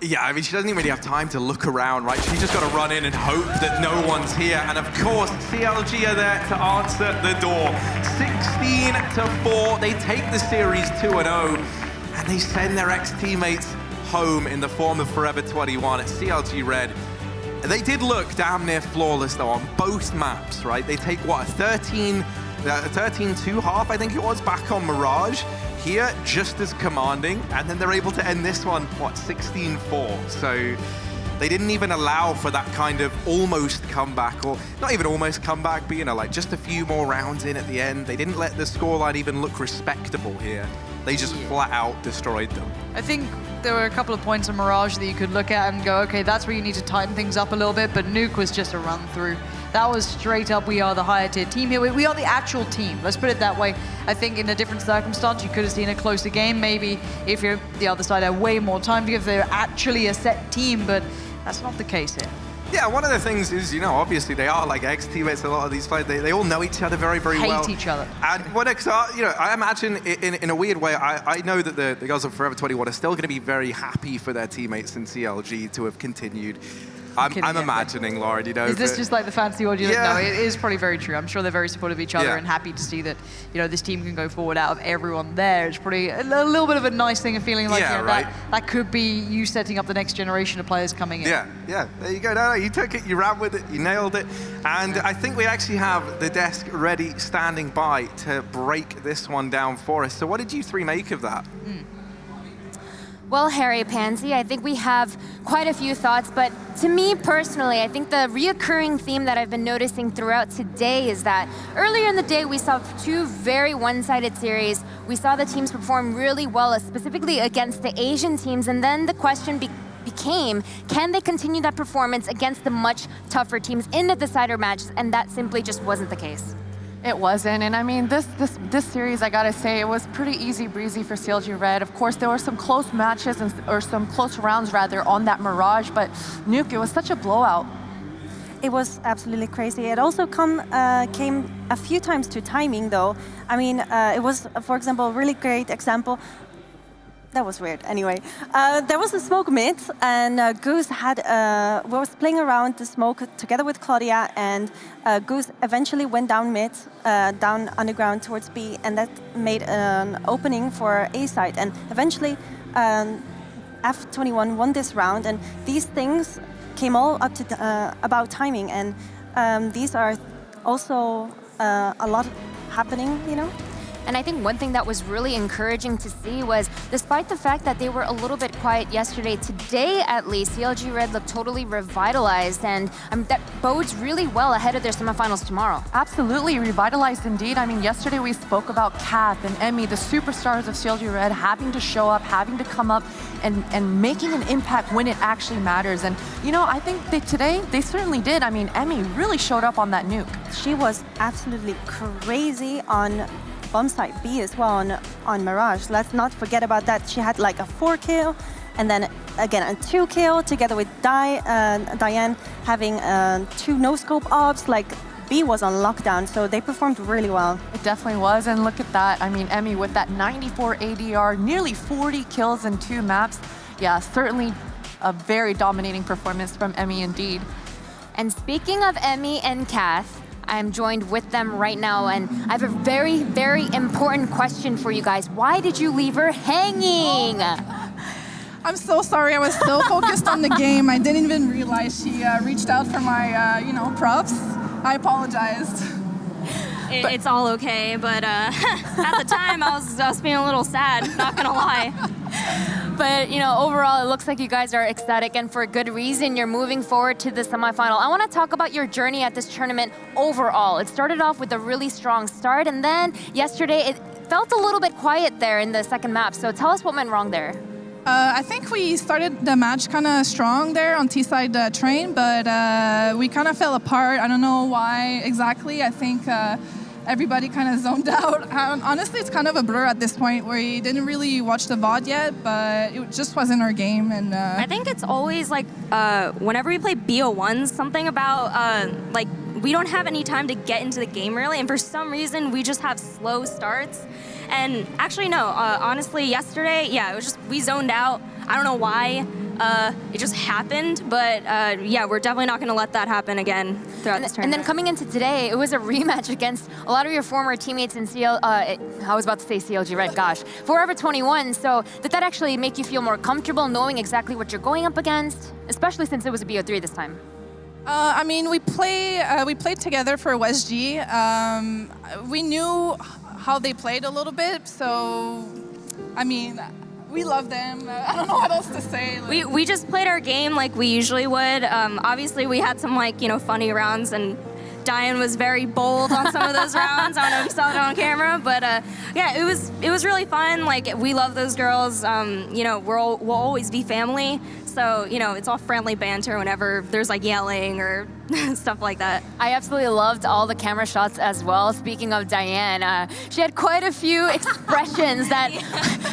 Yeah, I mean, she doesn't even really have time to look around, right? She's just got to run in and hope that no one's here. And of course, CLG are there to answer the door. 16-4, they take the series 2-0, and they send their ex-teammates home in the form of Forever21 at CLG Red. They did look damn near flawless, though, on both maps, right? They take, what, a 13-2 half, I think it was, back on Mirage. Here, just as commanding, and then they're able to end this one, what, 16-4. So they didn't even allow for that kind of almost comeback, or not even almost comeback, but, like just a few more rounds in at the end. They didn't let the scoreline even look respectable here. They just flat out destroyed them. I think there were a couple of points on Mirage that you could look at and go, okay, that's where you need to tighten things up a little bit, but Nuke was just a run through. That was straight up, we are the higher tier team here. We are the actual team, let's put it that way. I think in a different circumstance, you could have seen a closer game, maybe if you're the other side had way more time to give, they're actually a set team, but that's not the case here. Yeah, one of the things is, obviously they are like ex-teammates, a lot of these players, they all know each other very, very well. Hate each other. And when I imagine in a weird way, I know that the girls of Forever21 are still going to be very happy for their teammates in CLG to have continued. I'm imagining, Lauren, Is this just like the fancy audio? Yeah. No, it is probably very true. I'm sure they're very supportive of each other and happy to see that, this team can go forward out of everyone there. It's probably a little bit of a nice thing of feeling like that could be you setting up the next generation of players coming in. Yeah, there you go. No, you took it, you ran with it, you nailed it. And I think we actually have the desk ready, standing by to break this one down for us. So what did you three make of that? Well, Harry, Pansy, I think we have quite a few thoughts, but to me personally, I think the reoccurring theme that I've been noticing throughout today is that earlier in the day, we saw two very one-sided series. We saw the teams perform really well, specifically against the Asian teams, and then the question became, can they continue that performance against the much tougher teams in the decider matches, and that simply just wasn't the case. It wasn't, and I mean, this series, I gotta say, it was pretty easy breezy for CLG Red. Of course, there were some close matches, or some close rounds rather, on that Mirage, but Nuke, it was such a blowout. It was absolutely crazy. It also came a few times to timing, though. I mean, it was, for example, a really great example. That was weird. Anyway, there was a smoke mid, and Goose was playing around the smoke together with Claudia, and Goose eventually went down mid, down underground towards B, and that made an opening for A side. And eventually, F21 won this round, and these things came all up to about timing, and these are also a lot happening, And I think one thing that was really encouraging to see was, despite the fact that they were a little bit quiet yesterday, today at least, CLG Red looked totally revitalized, and that bodes really well ahead of their semifinals tomorrow. Absolutely, revitalized indeed. I mean, yesterday we spoke about Kath and Emmy, the superstars of CLG Red, having to show up, having to come up, and making an impact when it actually matters. And, I think today, they certainly did. I mean, Emmy really showed up on that Nuke. She was absolutely crazy on bomb site B as well on Mirage. Let's not forget about that. She had like a 4 kill, and then again a 2 kill together with Diane having 2 no-scope ops. Like, B was on lockdown, so they performed really well. It definitely was, and look at that. I mean, Emmy with that 94 ADR, nearly 40 kills in 2 maps. Yeah, certainly a very dominating performance from Emmy indeed. And speaking of Emmy and Kath, I'm joined with them right now, and I have a very, very important question for you guys. Why did you leave her hanging? I'm so sorry. I was so focused on the game. I didn't even realize she reached out for my, props. I apologized. It's all okay, but at the time I was being a little sad, not gonna lie. But overall, it looks like you guys are ecstatic, and for good reason. You're moving forward to the semifinal. I want to talk about your journey at this tournament overall. It started off with a really strong start, and then yesterday it felt a little bit quiet there in the second map. So tell us what went wrong there. I think we started the match kind of strong there on T-side train, but we kind of fell apart. I don't know why exactly. I think everybody kind of zoned out. Honestly, it's kind of a blur at this point. We didn't really watch the VOD yet, but it just wasn't our game. And I think it's always like whenever we play BO1s, something about we don't have any time to get into the game really, and for some reason we just have slow starts. And actually, no, honestly, yesterday, it was just, we zoned out. I don't know why. It just happened, but we're definitely not going to let that happen again throughout this tournament. And then coming into today, it was a rematch against a lot of your former teammates in I was about to say CLG Red, gosh, Forever21. So did that actually make you feel more comfortable knowing exactly what you're going up against, especially since it was a BO3 this time? we played together for WestG. We knew how they played a little bit, so we love them. I don't know what else to say. We just played our game like we usually would. Obviously, we had some funny rounds, and Diane was very bold on some of those rounds. I don't know if you saw it on camera, but it was really fun. Like, we love those girls. We'll always be family. So, it's all friendly banter whenever there's yelling or stuff like that. I absolutely loved all the camera shots as well. Speaking of Diane, she had quite a few expressions that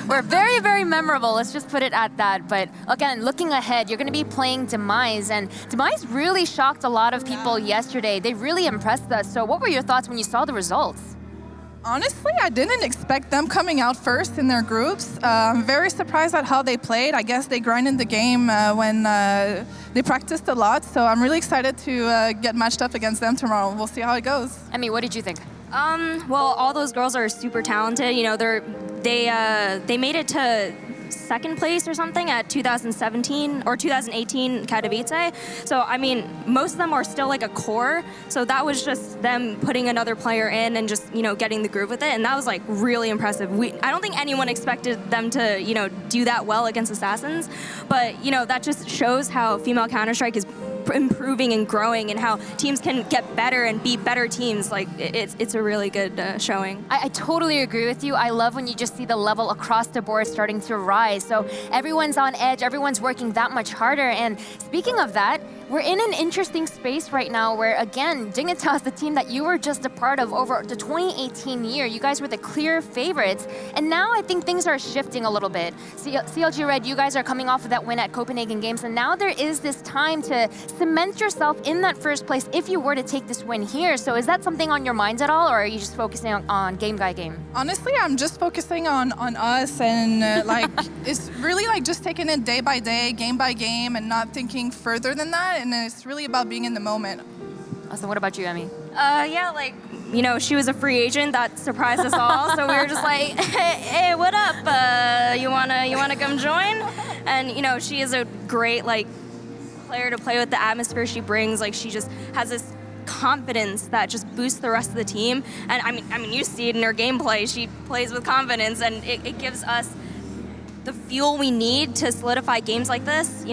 were very, very memorable. Let's just put it at that. But again, looking ahead, you're going to be playing Demise, and Demise really shocked a lot of people yesterday. They really impressed us. So what were your thoughts when you saw the results? Honestly, I didn't expect them coming out first in their groups. I'm very surprised at how they played. I guess they grinded the game when they practiced a lot. So I'm really excited to get matched up against them tomorrow. We'll see how it goes. Emmy, what did you think? Well, all those girls are super talented. They made it to second place or something at 2017 or 2018 Katowice. So, most of them are still a core. So that was just them putting another player in and just, getting the groove with it. And that was really impressive. I don't think anyone expected them to, do that well against Assassins. But, that just shows how female Counter-Strike is improving and growing, and how teams can get better and be better teams. It's a really good showing. I totally agree with you. I love when you just see the level across the board starting to rise. So everyone's on edge, everyone's working that much harder. And speaking of that, we're in an interesting space right now where, again, Dignitas, the team that you were just a part of over the 2018 year, you guys were the clear favorites. And now I think things are shifting a little bit. CLG Red, you guys are coming off of that win at Copenhagen Games, and now there is this time to cement yourself in that first place if you were to take this win here. So is that something on your minds at all, or are you just focusing on game by game? Honestly, I'm just focusing on us, and it's really just taking it day by day, game by game, and not thinking further than that. And it's really about being in the moment. Awesome. What about you, Emmy? She was a free agent. That surprised us all. So we were just like, hey, what up? You wanna come join? And she is a great player to play with. The atmosphere she brings, she just has this confidence that just boosts the rest of the team. And you see it in her gameplay. She plays with confidence, and it gives us the fuel we need to solidify games like this.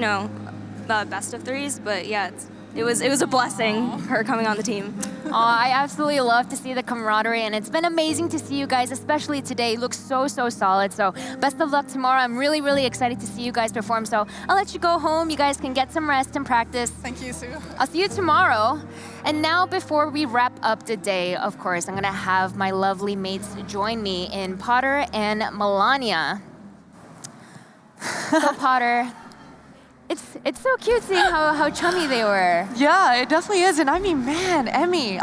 Best of threes, but it was a blessing, her coming on the team. I absolutely love to see the camaraderie, and it's been amazing to see you guys, especially today. You look so solid. So best of luck tomorrow. I'm really, really excited to see you guys perform. So I'll let you go home. You guys can get some rest and practice. Thank you, Sue. I'll see you tomorrow. And now, before we wrap up the day, of course, I'm gonna have my lovely mates join me in Potter and Melania. So Potter, it's so cute seeing how chummy they were. Yeah, it definitely is. And man, Emmy,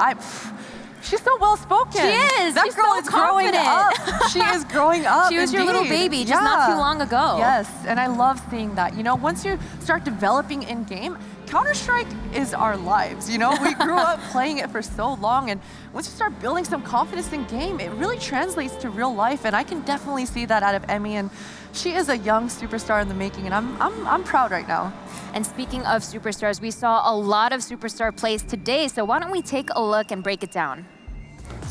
She's so well spoken. She is. That She's girl so is growing confident. up. She is growing up. She was your little indeed. baby just not too long ago. Yes, and I love seeing that. You know, once you start developing in game, Counter-Strike is our lives. You know, we grew up playing it for so long, and once you start building some confidence in game, it really translates to real life. And I can definitely see that out of Emmy, and she is a young superstar in the making, and I'm proud right now. And speaking of superstars, we saw a lot of superstar plays today, so why don't we take a look and break it down?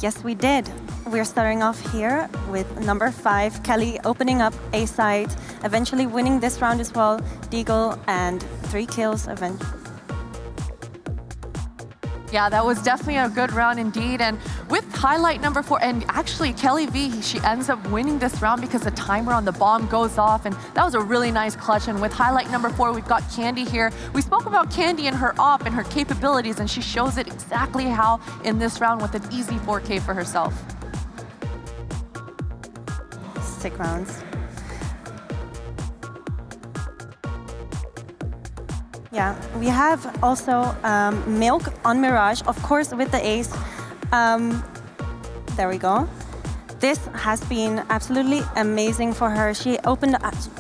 Yes, we did. We're starting off here with number 5, Kelly, opening up A side, eventually winning this round as well. Deagle and 3 kills eventually. Yeah, that was definitely a good round indeed. And with highlight number 4, and actually Kelly V, she ends up winning this round because the timer on the bomb goes off, and that was a really nice clutch. And with highlight number 4, we've got Candy here. We spoke about Candy and her op and her capabilities, and she shows it exactly how in this round with an easy 4K for herself. Sick rounds. Yeah, we have also Milk on Mirage, of course, with the ace. There we go. This has been absolutely amazing for her. She opened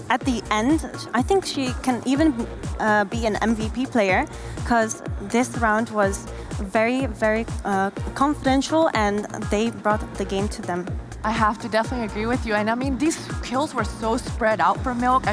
at the end. I think she can even be an MVP player, because this round was very, very confidential, and they brought the game to them. I have to definitely agree with you. And I mean, these kills were so spread out for Milk.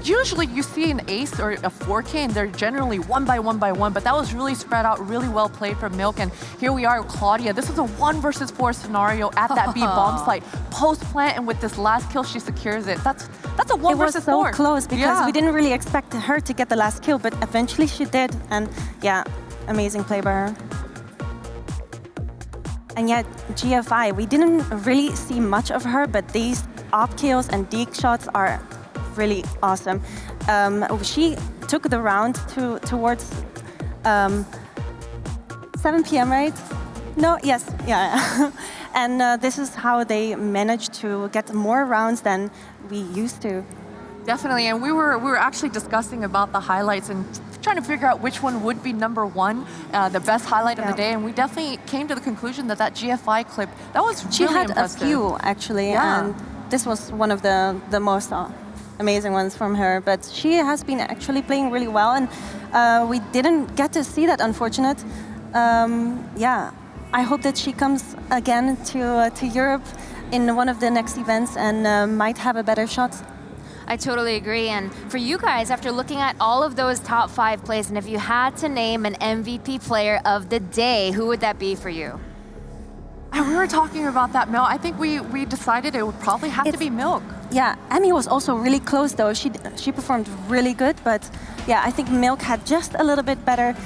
Usually you see an ace or a 4K and they're generally 1 by 1 by 1, but that was really spread out, really well played from Milk. And here we are with Claudia. This is a 1 versus 4 scenario at that B bomb site. Post plant, and with this last kill, she secures it. That's a 1 versus 4. It was so close because we didn't really expect her to get the last kill, but eventually she did. And yeah, amazing play by her. And yet, GFI, we didn't really see much of her, but these op kills and deke shots are really awesome. She took the round towards 7 p.m., right? No, yes, yeah. And this is how they managed to get more rounds than we used to. Definitely, and we were actually discussing about the highlights and trying to figure out which one would be number 1, the best highlight of the day, and we definitely came to the conclusion that GFI clip, that was really impressive. She had a few, actually, and this was one of the most amazing ones from her, but she has been actually playing really well, and we didn't get to see that, unfortunate. Yeah, I hope that she comes again to Europe in one of the next events and might have a better shot. I totally agree. And for you guys, after looking at all of those top 5 plays, and if you had to name an MVP player of the day, who would that be for you? And we were talking about that, Mel. I think we decided it would probably have to be Milk. Yeah, Emmy was also really close though. She performed really good, but yeah, I think Milk had just a little bit better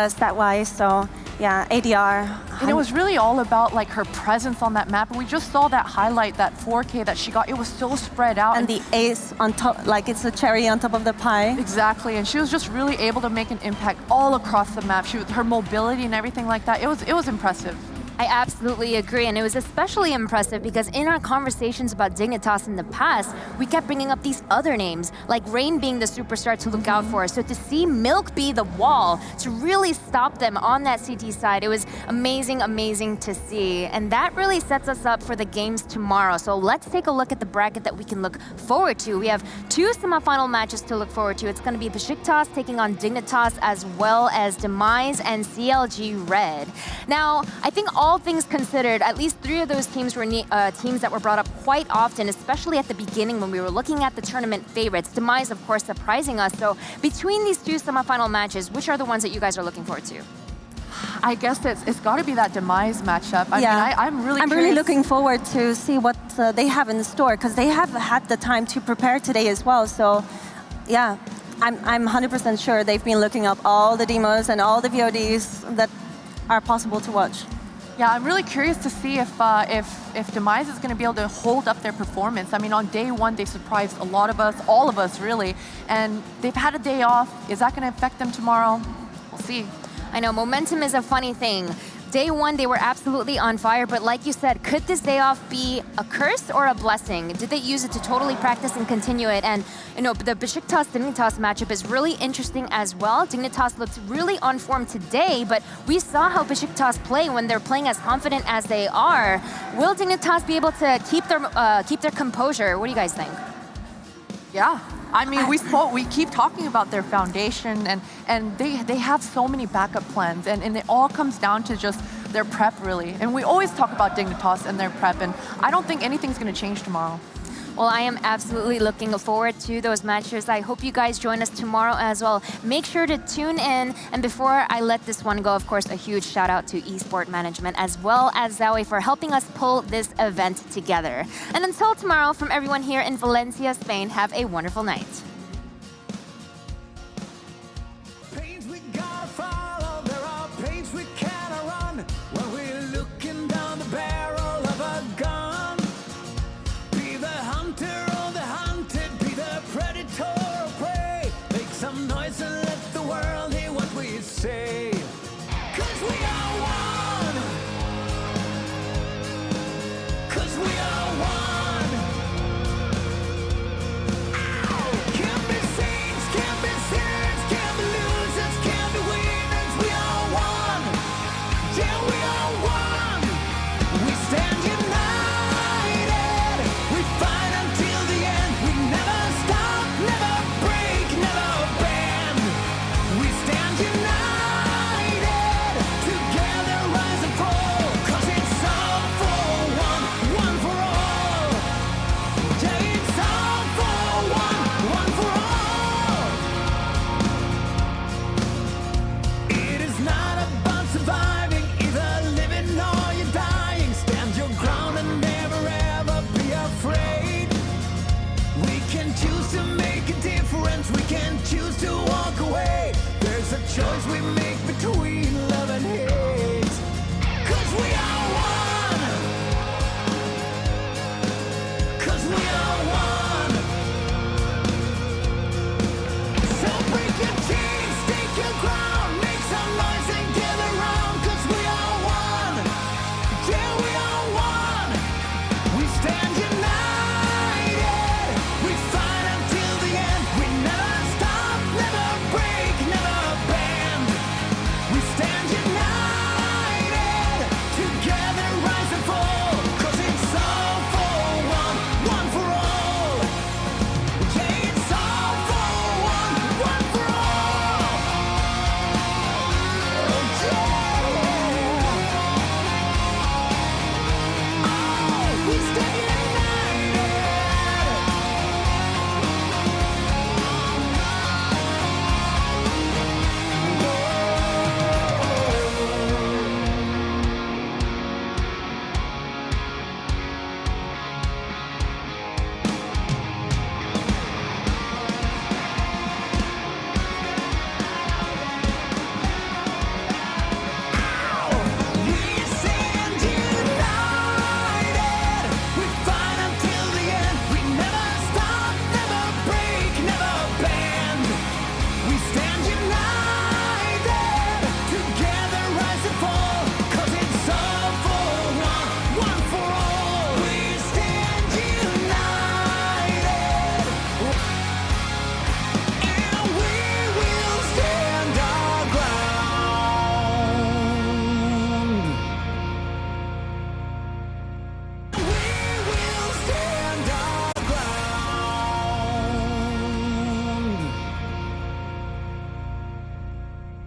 stat-wise. So yeah, ADR. And it was really all about like her presence on that map. And we just saw that highlight, that 4K that she got. It was so spread out. And the ace on top, like it's a cherry on top of the pie. Exactly, and she was just really able to make an impact all across the map. Her mobility and everything like that, it was impressive. I absolutely agree, and it was especially impressive because in our conversations about Dignitas in the past, we kept bringing up these other names, like Rain being the superstar to look out for. So to see Milk be the wall, to really stop them on that CT side, it was amazing, amazing to see. And that really sets us up for the games tomorrow. So let's take a look at the bracket that we can look forward to. We have 2 semifinal matches to look forward to. It's going to be Besiktas taking on Dignitas, as well as Demise and CLG Red. Now, I think all things considered, at least 3 of those teams were teams that were brought up quite often, especially at the beginning when we were looking at the tournament favorites. Demise, of course, surprising us. So between these 2 semifinal matches, which are the ones that you guys are looking forward to? I guess it's got to be that Demise matchup. I mean, I'm really looking forward to see what they have in store, because they have had the time to prepare today as well. So yeah, I'm 100% sure they've been looking up all the demos and all the VODs that are possible to watch. Yeah, I'm really curious to see if Demise is going to be able to hold up their performance. I mean, on day 1, they surprised a lot of us, all of us really, and they've had a day off. Is that going to affect them tomorrow? We'll see. I know momentum is a funny thing. day one, they were absolutely on fire, but like you said, could this day off be a curse or a blessing? Did they use it to totally practice and continue it? And you know, the Besiktas-Dignitas matchup is really interesting as well. Dignitas looks really on form today, but we saw how Besiktas play when they're playing as confident as they are. Will Dignitas be able to keep their composure? What do you guys think? Yeah, I mean, we keep talking about their foundation, and they have so many backup plans, and it all comes down to just their prep, really. And we always talk about Dignitas and their prep, and I don't think anything's going to change tomorrow. Well, I am absolutely looking forward to those matches. I hope you guys join us tomorrow as well. Make sure to tune in. And before I let this one go, of course, a huge shout out to eSport Management as well as Zoe for helping us pull this event together. And until tomorrow, from everyone here in Valencia, Spain, have a wonderful night. Pains we gotta follow, there are pains we cannot run when we're looking down the barrel of a gun. Be the hunter or the hunted, be the predator or prey. Make some noise and let the world hear what we say. 'Cause we are one. 'Cause we are one. Can't be saints, can't be sinners, can't be losers, can't be winners. We are one. Yeah, we are one. We stand united. We fight until the end. We never stop, never break, never bend. We stand united. Together rise and fall. 'Cause it's all for one, one for all. Yeah, it's all for one, one for all. It is not about surviving, either living or you're dying. Stand your ground and never ever be afraid. We can choose to make a difference, we can choose to walk away. There's a choice we make.